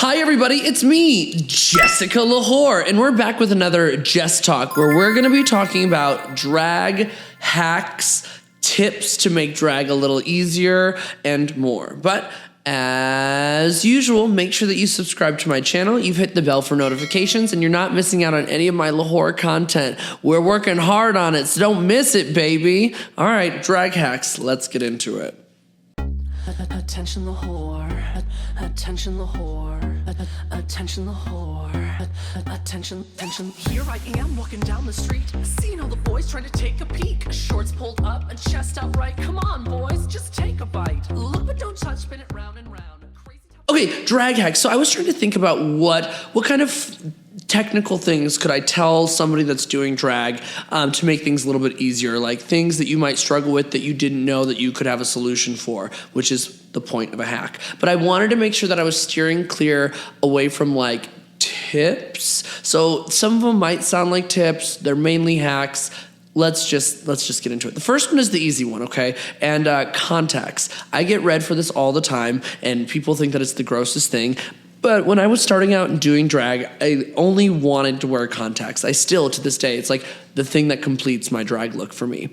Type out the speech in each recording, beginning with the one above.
Hi everybody, it's me, Jessica Lahore, and we're back with another Jess Talk where we're going to be talking about drag hacks, tips to make drag a little easier, and more. But as usual, make sure that you subscribe to my channel, you've hit the bell for notifications, and you're not missing out on any of my Lahore content. We're working hard on it, so don't miss it, baby. All right, drag hacks, let's get into it. Attention Lahore, attention Lahore, attention Lahore, attention. Here I am walking down the street, seeing all the boys trying to take a peek. Shorts pulled up and chest out right. Come on, boys, just take a bite. Look but don't touch, spin it round and round. Crazy. Okay, drag hacks. So I was trying to think about what kind of technical things could I tell somebody that's doing drag to make things a little bit easier, like things that you might struggle with that you didn't know that you could have a solution for, which is the point of a hack. But I wanted to make sure that I was steering clear away from like tips. So some of them might sound like tips. They're mainly hacks. Let's just get into it. The first one is the easy one, okay? And contacts. I get red for this all the time, and people think that it's the grossest thing. But when I was starting out and doing drag, I only wanted to wear contacts. I still, to this day, it's like the thing that completes my drag look for me.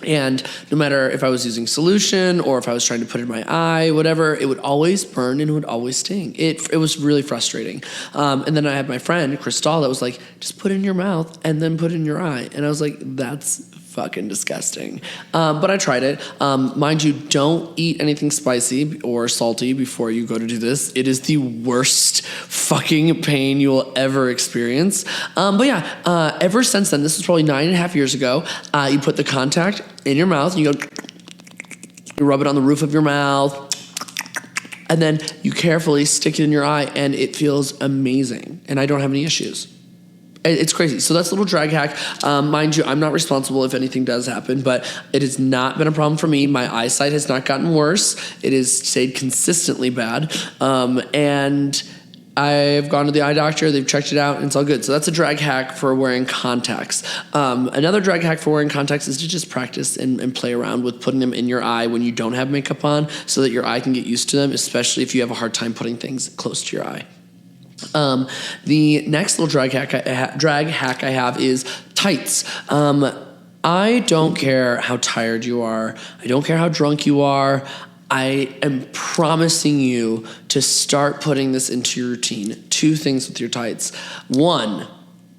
And no matter if I was using solution or if I was trying to put it in my eye, whatever, it would always burn and it would always sting. It was really frustrating. And then I had my friend, Crystal, that was like, just put it in your mouth and then put it in your eye. And I was like, that's fucking disgusting. But I tried it. Mind you, don't eat anything spicy or salty before you go to do this. It is the worst fucking pain you will ever experience. But yeah, ever since then, this is probably 9.5 years ago, you put the contact in your mouth and you go, you rub it on the roof of your mouth, and then you carefully stick it in your eye and it feels amazing. And I don't have any issues. It's crazy. So that's a little drag hack. Mind you, I'm not responsible if anything does happen, but it has not been a problem for me. My eyesight has not gotten worse. It has stayed consistently bad. And I've gone to the eye doctor. They've checked it out, and it's all good. So that's a drag hack for wearing contacts. Another drag hack for wearing contacts is to just practice and play around with putting them in your eye when you don't have makeup on so that your eye can get used to them, especially if you have a hard time putting things close to your eye. The next little drag hack I have is tights. I don't care how tired you are. I don't care how drunk you are. I am promising you to start putting this into your routine. 2 things with your tights. One,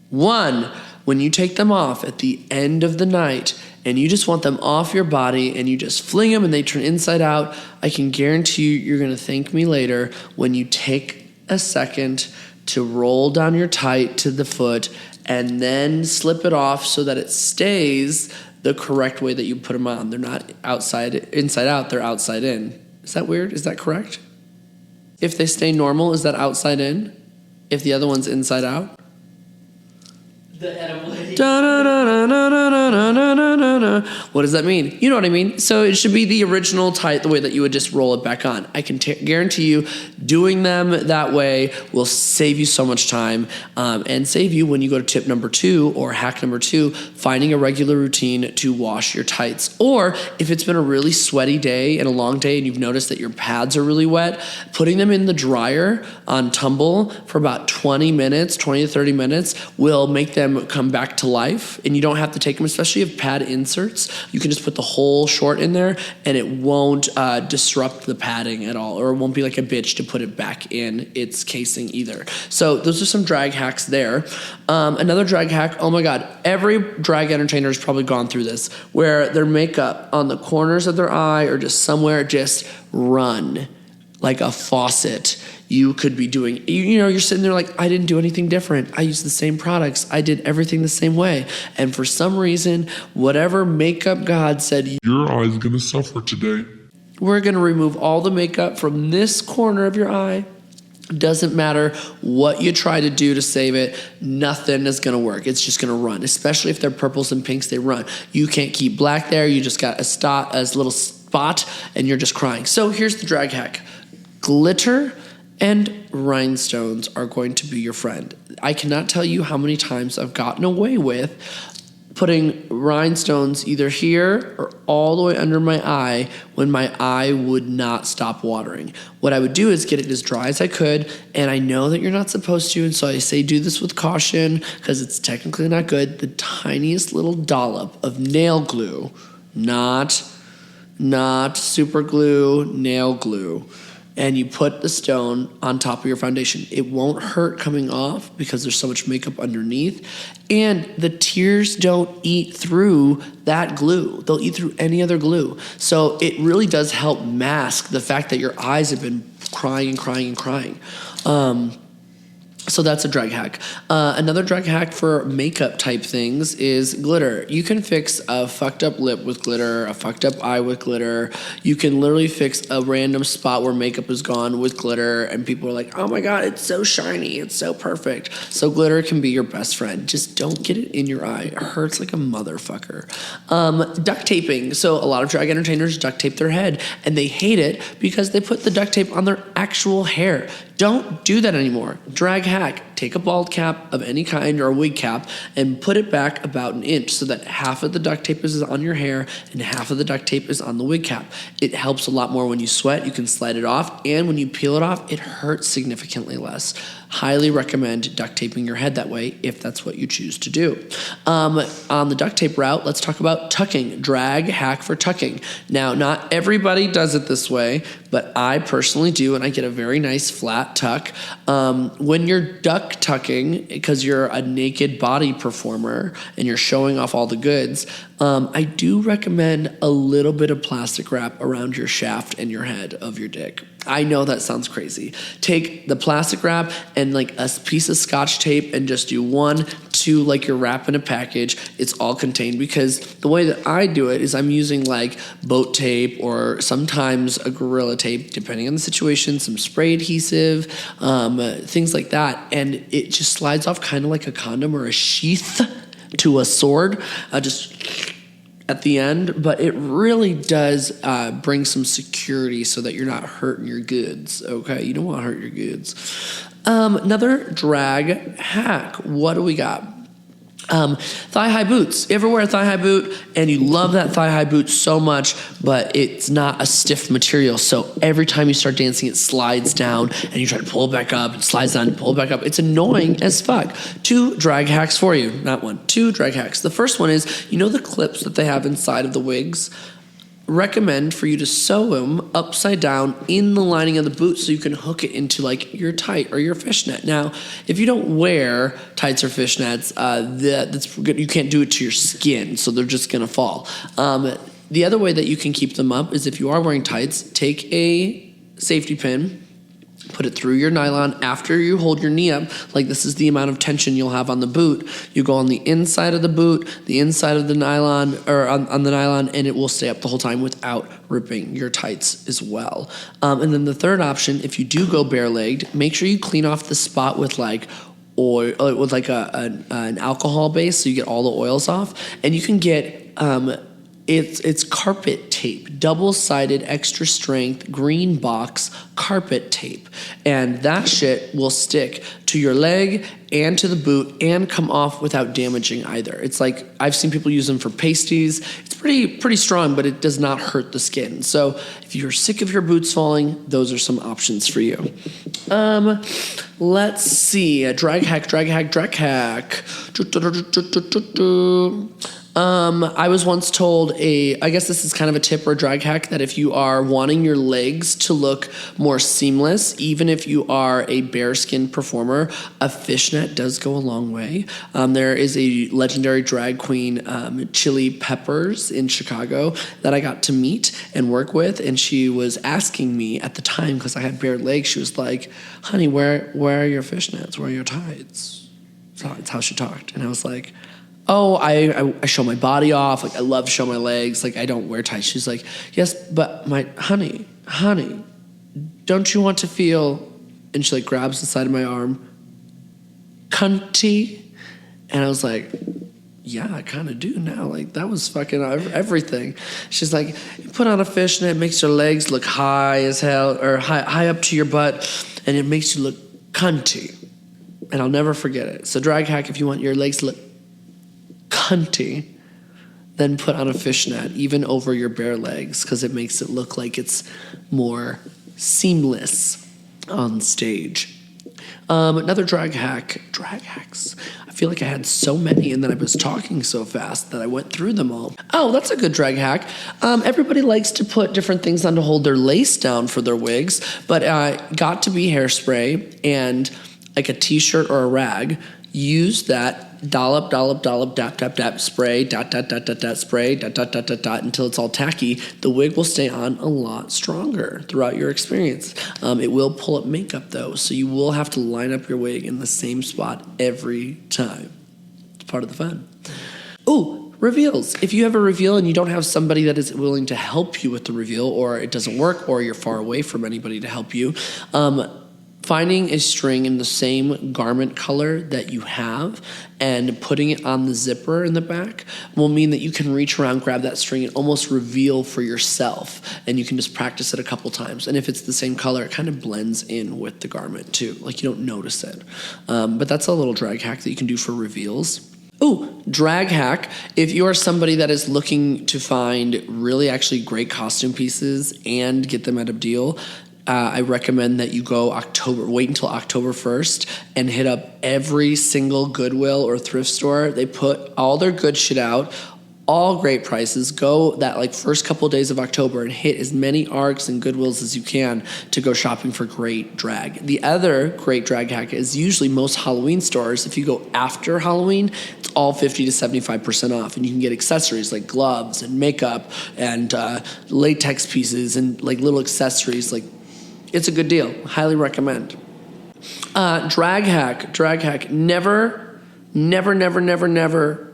when you take them off at the end of the night and you just want them off your body and you just fling them and they turn inside out, I can guarantee you're going to thank me later when you take a second to roll down your tight to the foot and then slip it off so that it stays the correct way that you put them on. They're not inside out, they're outside in. Is that weird? Is that correct? If they stay normal, is that outside in? If the other one's inside out? The edible lady. What does that mean? You know what I mean. So it should be the original tight, the way that you would just roll it back on. I can guarantee you doing them that way will save you so much time and save you when you go to tip number 2 or hack number 2, finding a regular routine to wash your tights. Or if it's been a really sweaty day and a long day and you've noticed that your pads are really wet, putting them in the dryer on tumble for about 20 to 30 minutes will make them come back to life, and you don't have to take them, especially if pad inserts. You can just put the whole short in there and it won't disrupt the padding at all, or it won't be like a bitch to put it back in its casing either. So those are some drag hacks there. Another drag hack, oh my god, every drag entertainer has probably gone through this, where their makeup on the corners of their eye or just somewhere just run like a faucet. You could be doing, you're sitting there like, I didn't do anything different. I used the same products. I did everything the same way. And for some reason, whatever makeup god said, your eye's gonna suffer today. We're gonna remove all the makeup from this corner of your eye. Doesn't matter what you try to do to save it, nothing is gonna work. It's just gonna run, especially if they're purples and pinks, they run. You can't keep black there. You just got a little spot and you're just crying. So here's the drag hack. Glitter and rhinestones are going to be your friend. I cannot tell you how many times I've gotten away with putting rhinestones either here or all the way under my eye when my eye would not stop watering. What I would do is get it as dry as I could, and I know that you're not supposed to, and so I say do this with caution because it's technically not good. The tiniest little dollop of nail glue, not super glue, nail glue, and you put the stone on top of your foundation. It won't hurt coming off because there's so much makeup underneath, and the tears don't eat through that glue. They'll eat through any other glue. So it really does help mask the fact that your eyes have been crying. So that's a drag hack. Another drag hack for makeup type things is glitter. You can fix a fucked up lip with glitter, a fucked up eye with glitter. You can literally fix a random spot where makeup is gone with glitter, and people are like, oh my God, it's so shiny, it's so perfect. So glitter can be your best friend. Just don't get it in your eye. It hurts like a motherfucker. Duct taping. So a lot of drag entertainers duct tape their head, and they hate it because they put the duct tape on their actual hair. Don't do that anymore. Drag hack. Take a bald cap of any kind or a wig cap and put it back about an inch so that half of the duct tape is on your hair and half of the duct tape is on the wig cap. It helps a lot more when you sweat. You can slide it off, and when you peel it off, it hurts significantly less. Highly recommend duct taping your head that way if that's what you choose to do. On the duct tape route, let's talk about tucking. Drag hack for tucking. Now, not everybody does it this way, but I personally do, and I get a very nice flat tuck. When you're duck tucking, because you're a naked body performer and you're showing off all the goods, I do recommend a little bit of plastic wrap around your shaft and your head of your dick. I know that sounds crazy. Take the plastic wrap and like a piece of scotch tape and just do 1, 2, like you're wrapping a package. It's all contained, because the way that I do it is I'm using like boat tape or sometimes a Gorilla tape, depending on the situation, some spray adhesive, things like that. And it just slides off kind of like a condom or a sheath to a sword, just at the end, but it really does bring some security so that you're not hurting your goods, okay? You don't want to hurt your goods. Another drag hack. What do we got? Thigh-high boots. You ever wear a thigh-high boot and you love that thigh-high boot so much, but it's not a stiff material, so every time you start dancing, it slides down, and you try to pull it back up, it slides down, and pull it back up. It's annoying as fuck. 2 drag hacks for you. Not 1, 2 drag hacks. The first one is, you know the clips that they have inside of the wigs? Recommend for you to sew them upside down in the lining of the boot so you can hook it into like your tight or your fishnet. Now, if you don't wear tights or fishnets, that's good. You can't do it to your skin, so they're just gonna fall. The other way that you can keep them up is if you are wearing tights, take a safety pin, put it through your nylon after you hold your knee up. Like, this is the amount of tension you'll have on the boot. You go on the inside of the boot, the inside of the nylon, or on the nylon, and it will stay up the whole time without ripping your tights as well. And then the third option, if you do go bare-legged, make sure you clean off the spot with like oil, with like an alcohol base, so you get all the oils off. And you can get it's carpet tape, double-sided, extra strength, green box carpet tape. And that shit will stick to your leg and to the boot and come off without damaging either. It's like, I've seen people use them for pasties. It's pretty strong, but it does not hurt the skin. So if you're sick of your boots falling, those are some options for you. Let's see, a drag hack. I was once told I guess this is kind of a tip or a drag hack, that if you are wanting your legs to look more seamless, even if you are a bare-skin performer, a fishnet does go a long way. There is a legendary drag queen, Chili Peppers in Chicago, that I got to meet and work with, and she was asking me at the time, because I had bare legs, she was like, honey, where are your fishnets? Where are your tights? So that's how she talked. And I was like, oh, I show my body off. Like, I love to show my legs. Like, I don't wear tights. She's like, yes, but my honey, don't you want to feel? And she like grabs the side of my arm, cunty. And I was like, yeah, I kind of do now. Like, that was fucking everything. She's like, you put on a fishnet, it makes your legs look high as hell, or high up to your butt, and it makes you look cunty. And I'll never forget it. So drag hack, if you want your legs to look cunty, then put on a fishnet, even over your bare legs, because it makes it look like it's more seamless on stage. Another drag hacks. I feel like I had so many and then I was talking so fast that I went through them all. Oh, that's a good drag hack. Everybody likes to put different things on to hold their lace down for their wigs, but got to be hairspray and like a t-shirt or a rag. Use that, dollop, dap, spray, dot, spray, dot, until it's all tacky. The wig will stay on a lot stronger throughout your experience. It will pull up makeup though, so you will have to line up your wig in the same spot every time. It's part of the fun. Ooh, reveals. If you have a reveal and you don't have somebody that is willing to help you with the reveal, or it doesn't work, or you're far away from anybody to help you, finding a string in the same garment color that you have and putting it on the zipper in the back will mean that you can reach around, grab that string, and almost reveal for yourself. And you can just practice it a couple times. And if it's the same color, it kind of blends in with the garment too. Like you don't notice it. But that's a little drag hack that you can do for reveals. Ooh, drag hack. If you are somebody that is looking to find really actually great costume pieces and get them at a deal, I recommend that you wait until October 1st and hit up every single Goodwill or thrift store. They put all their good shit out, all great prices. Go that like first couple of days of October and hit as many ARCs and Goodwills as you can to go shopping for great drag. The other great drag hack is usually most Halloween stores. If you go after Halloween, it's all 50 to 75% off, and you can get accessories like gloves and makeup and latex pieces and like little accessories. Like, it's a good deal. Highly recommend. Drag hack. Never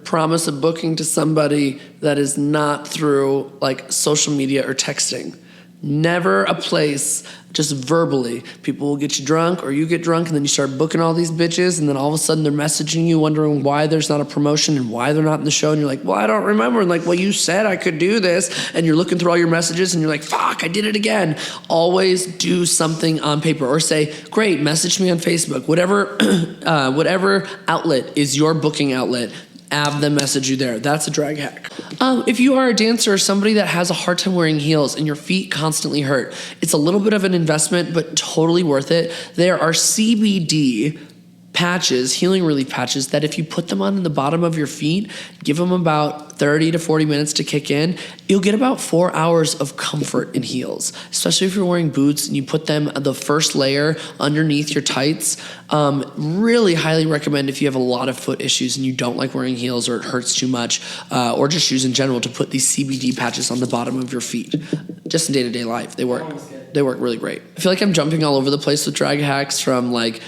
promise a booking to somebody that is not through like social media or texting. Never a place, just verbally. People will get you drunk or you get drunk and then you start booking all these bitches and then all of a sudden they're messaging you wondering why there's not a promotion and why they're not in the show and you're like, well, I don't remember. And like, well, you said I could do this, and you're looking through all your messages and you're like, fuck, I did it again. Always do something on paper or say, great, message me on Facebook. Whatever outlet is your booking outlet, have them message you there. That's a drag hack. If you are a dancer or somebody that has a hard time wearing heels and your feet constantly hurt, it's a little bit of an investment, but totally worth it. There are CBD patches, healing relief patches, that if you put them on the bottom of your feet, give them about 30 to 40 minutes to kick in, you'll get about 4 hours of comfort in heels, especially if you're wearing boots and you put them the first layer underneath your tights. Really highly recommend if you have a lot of foot issues and you don't like wearing heels or it hurts too much, or just shoes in general, to put these CBD patches on the bottom of your feet. Just in day-to-day life, they work really great. I feel like I'm jumping all over the place with drag hacks, from like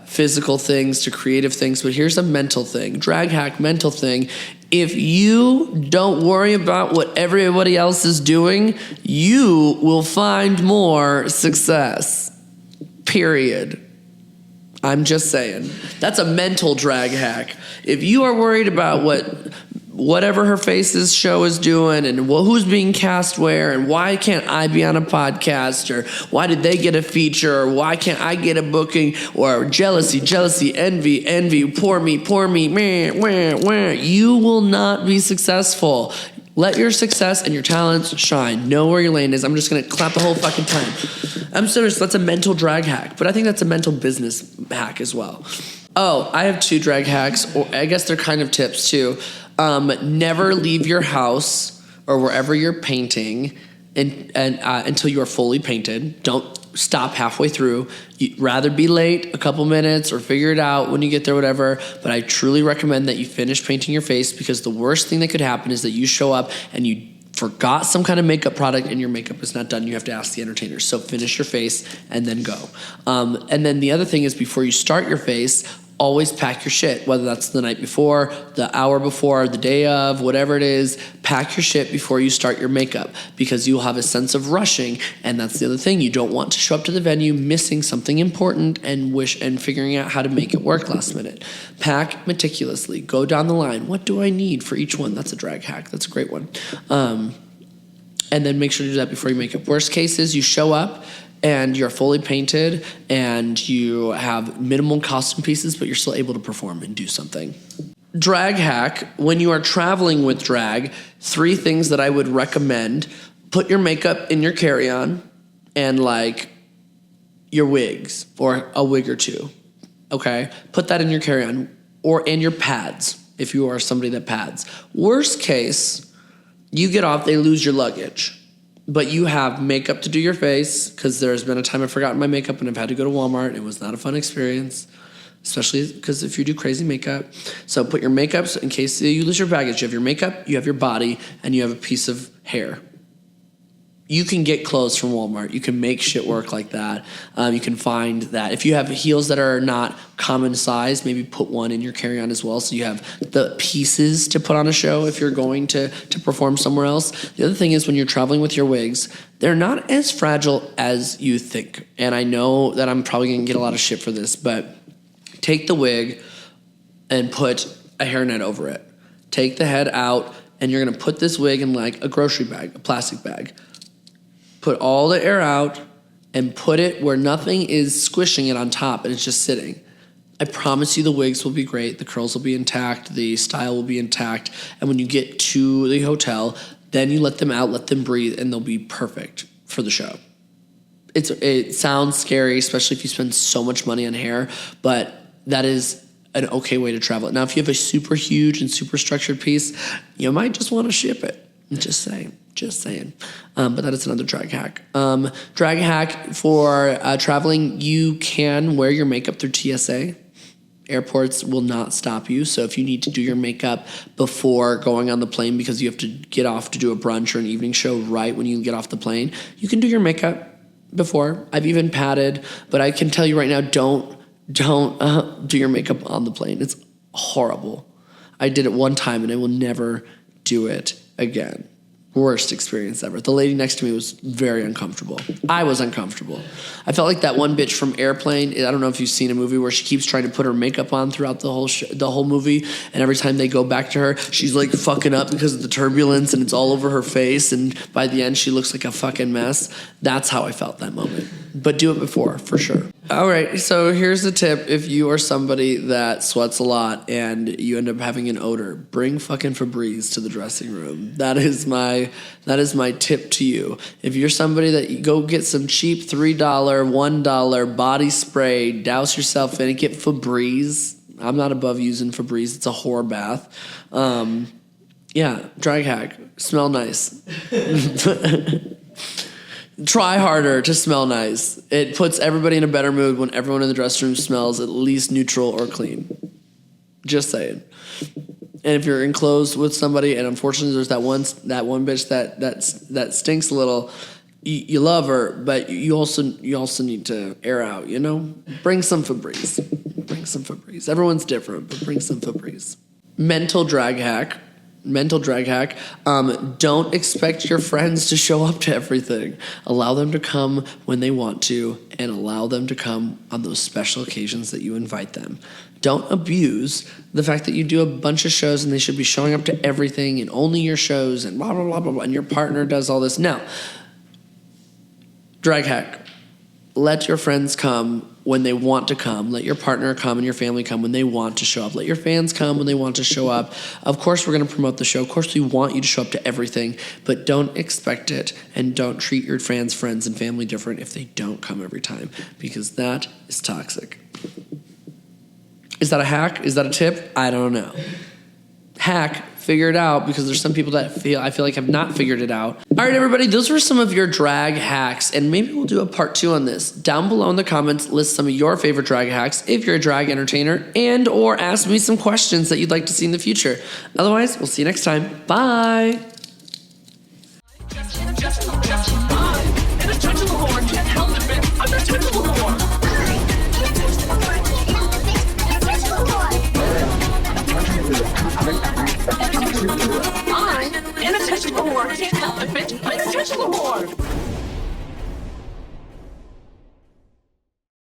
physical things to creative things, but here's a mental thing. Drag hack, mental thing. If you don't worry about what everybody else is doing, you will find more success. Period. I'm just saying. That's a mental drag hack. If you are worried about whatever her face's show is doing and who's being cast where and why can't I be on a podcast, or why did they get a feature, or why can't I get a booking, or jealousy, envy, poor me, meh, you will not be successful. Let your success and your talents shine. Know where your lane is. I'm just going to clap the whole fucking time. I'm serious. That's a mental drag hack, but I think that's a mental business hack as well. Oh, I have 2 drag hacks, or I guess they're kind of tips too. Never leave your house or wherever you're painting until you are fully painted. Don't stop halfway through. You'd rather be late a couple minutes or figure it out when you get there, whatever. But I truly recommend that you finish painting your face, because the worst thing that could happen is that you show up and you forgot some kind of makeup product and your makeup is not done. You have to ask the entertainer. So finish your face and then go. And then the other thing is, before you start your face, always pack your shit, whether that's the night before, the hour before, the day of, whatever it is. Pack your shit before you start your makeup, because you'll have a sense of rushing, and that's the other thing. You don't want to show up to the venue missing something important and figuring out how to make it work last minute. Pack meticulously. Go down the line. What do I need for each one? That's a drag hack. That's a great one. And then make sure to do that before you make up. Worst case is you show up and you're fully painted and you have minimal costume pieces, but you're still able to perform and do something. drag hack, when you are traveling with drag, 3 things that I would recommend. Put your makeup in your carry-on and like your wigs or a wig or 2. Okay? Put that in your carry-on and your pads if you are somebody that pads. Worst case, you get off, they lose your luggage. But you have makeup to do your face, because there's been a time I've forgotten my makeup and I've had to go to Walmart. It was not a fun experience, especially because if you do crazy makeup. So put your makeup in case you lose your baggage. You have your makeup, you have your body, and you have a piece of hair. You can get clothes from Walmart. You can make shit work like that. You can find that. If you have heels that are not common size, maybe put one in your carry-on as well, so you have the pieces to put on a show if you're going to perform somewhere else. The other thing is when you're traveling with your wigs, they're not as fragile as you think. And I know that I'm probably going to get a lot of shit for this, but take the wig and put a hairnet over it. Take the head out, and you're going to put this wig in like a grocery bag, a plastic bag. Put all the air out and put it where nothing is squishing it on top and it's just sitting. I promise you the wigs will be great. The curls will be intact. The style will be intact. And when you get to the hotel, then you let them out, let them breathe, and they'll be perfect for the show. It sounds scary, especially if you spend so much money on hair, but that is an okay way to travel. Now, if you have a super huge and super structured piece, you might just want to ship it. Just saying. But that is another drag hack. Drag hack for traveling, you can wear your makeup through TSA. Airports will not stop you. So if you need to do your makeup before going on the plane because you have to get off to do a brunch or an evening show right when you get off the plane, you can do your makeup before. I've even padded, but I can tell you right now, don't do your makeup on the plane. It's horrible. I did it one time and I will never do it again. Worst experience ever. The lady next to me was very uncomfortable. I was uncomfortable. I felt like that one bitch from Airplane. I don't know if you've seen a movie where she keeps trying to put her makeup on throughout the whole movie, and every time they go back to her, she's like fucking up because of the turbulence, and it's all over her face, and by the end, she looks like a fucking mess. That's how I felt that moment. But do it before, for sure. All right, so here's the tip. If you are somebody that sweats a lot and you end up having an odor, bring fucking Febreze to the dressing room. That is my tip to you. If you're somebody that you go get some cheap $3, $1 body spray, douse yourself in it, get Febreze. I'm not above using Febreze. It's a whore bath. Yeah, drag hack. Smell nice. Try harder to smell nice. It puts everybody in a better mood when everyone in the dressing room smells at least neutral or clean. Just saying. And if you're enclosed with somebody, and unfortunately there's that one bitch that stinks a little, you love her, but you also need to air out. Bring some Febreze. Bring some Febreze. Everyone's different, but bring some Febreze. Mental drag hack. Don't expect your friends to show up to everything. Allow them to come when they want to, and allow them to come on those special occasions that you invite them. Don't abuse the fact that you do a bunch of shows and they should be showing up to everything and only your shows and blah, blah, blah, blah, blah, and your partner does all this. No. Drag hack. Let your friends come when they want to come. Let your partner come and your family come when they want to show up. Let your fans come when they want to show up. Of course, we're going to promote the show. Of course, we want you to show up to everything, but don't expect it, and don't treat your fans, friends, and family different if they don't come every time, because that is toxic. Is that a hack? Is that a tip? I don't know. Hack, figure it out, because there's some people that I feel like have not figured it out. All right, everybody, those were some of your drag hacks, and maybe we'll do a part 2 on this. Down below in the comments, list some of your favorite drag hacks if you're a drag entertainer, and or ask me some questions that you'd like to see in the future. Otherwise, we'll see you next time. Bye. I'm in a touch of the war. Can't help it, bitch. I'm in a touch of the war.